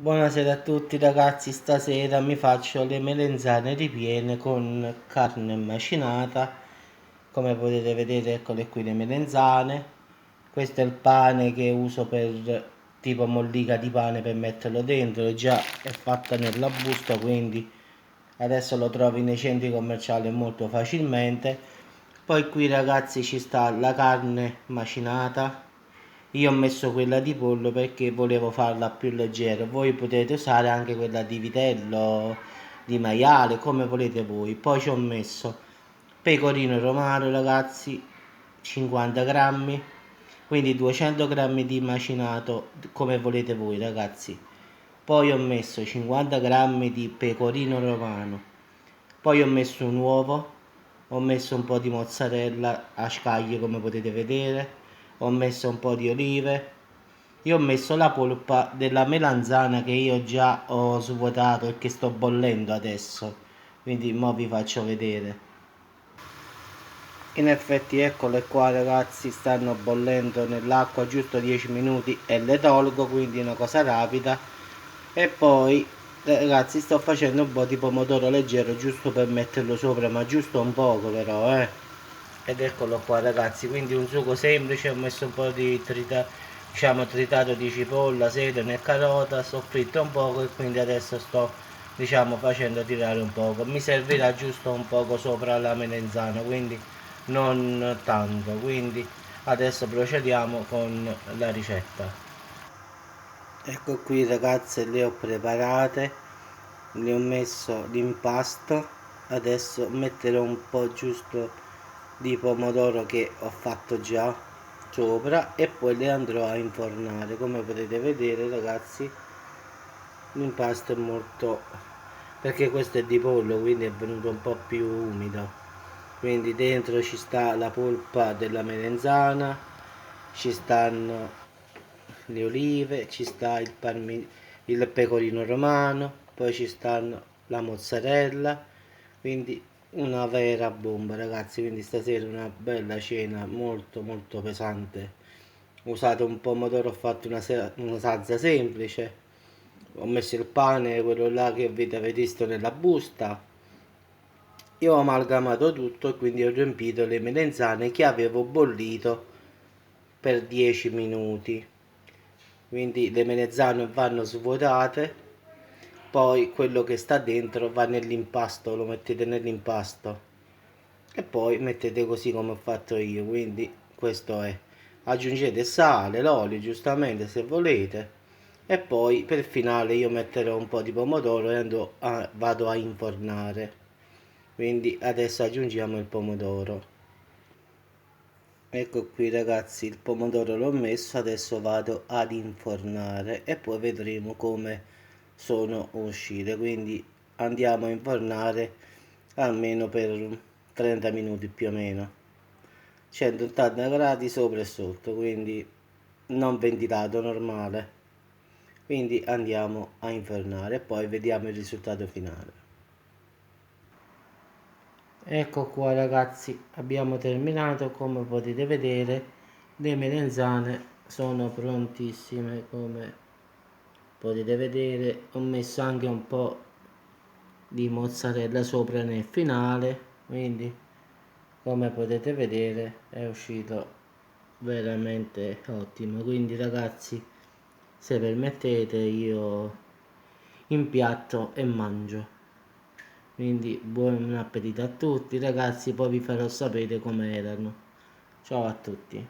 Buonasera a tutti ragazzi, stasera mi faccio le melenzane ripiene con carne macinata. Come potete vedere, eccole qui le melenzane. Questo è il pane che uso per tipo mollica di pane per metterlo dentro, già è fatta nella busta, quindi adesso lo trovi nei centri commerciali molto facilmente. Poi qui ragazzi ci sta la carne macinata. Io ho messo quella di pollo perché volevo farla più leggera. Voi potete usare anche quella di vitello, di maiale, come volete voi. Poi ci ho messo pecorino romano ragazzi, 50 grammi, quindi 200 grammi di macinato come volete voi ragazzi. Poi ho messo 50 grammi di pecorino romano, poi ho messo un uovo, ho messo un po' di mozzarella a scaglie come potete vedere, ho messo un po' di olive. Io ho messo la polpa della melanzana che io già ho svuotato e che sto bollendo adesso, quindi mo vi faccio vedere. In effetti eccole qua ragazzi, stanno bollendo nell'acqua giusto 10 minuti e le tolgo, quindi è una cosa rapida. E poi ragazzi sto facendo un po' di pomodoro leggero giusto per metterlo sopra, ma giusto un poco però ed eccolo qua ragazzi, quindi un sugo semplice. Ho messo un po' di tritato di cipolla, sedano e carota, soffritto un poco e quindi adesso sto facendo tirare un poco. Mi servirà giusto un poco sopra la melenzana, quindi non tanto. Quindi adesso procediamo con la ricetta. Ecco qui ragazze, le ho preparate, le ho messo l'impasto. Adesso metterò un po' giusto di pomodoro che ho fatto già sopra e poi le andrò a infornare. Come potete vedere ragazzi, l'impasto è molto, perché questo è di pollo, quindi è venuto un po' più umido. Quindi dentro ci sta la polpa della melenzana, ci stanno le olive, ci sta il pecorino romano, poi ci stanno la mozzarella, quindi una vera bomba ragazzi. Quindi stasera una bella cena molto molto pesante. Ho usato un pomodoro, ho fatto una salsa semplice, ho messo il pane, quello là che avete visto nella busta. Io ho amalgamato tutto e quindi ho riempito le melenzane che avevo bollito per 10 minuti. Quindi le melenzane vanno svuotate, poi quello che sta dentro va nell'impasto, lo mettete nell'impasto e poi mettete così come ho fatto io. Quindi questo è, aggiungete sale, l'olio giustamente se volete e poi per finale io metterò un po' di pomodoro e vado a infornare. Quindi adesso aggiungiamo il pomodoro. Ecco qui ragazzi, il pomodoro l'ho messo, adesso vado ad infornare e poi vedremo come sono uscite. Quindi andiamo a infornare almeno per 30 minuti più o meno, 180 gradi sopra e sotto, quindi non ventilato, normale. Quindi andiamo a infornare e poi vediamo il risultato finale. Ecco qua ragazzi, abbiamo terminato. Come potete vedere le melenzane sono prontissime. Come potete vedere ho messo anche un po' di mozzarella sopra nel finale, quindi come potete vedere è uscito veramente ottimo. Quindi ragazzi, se permettete io impiatto e mangio. Quindi buon appetito a tutti ragazzi, poi vi farò sapere come erano. Ciao a tutti.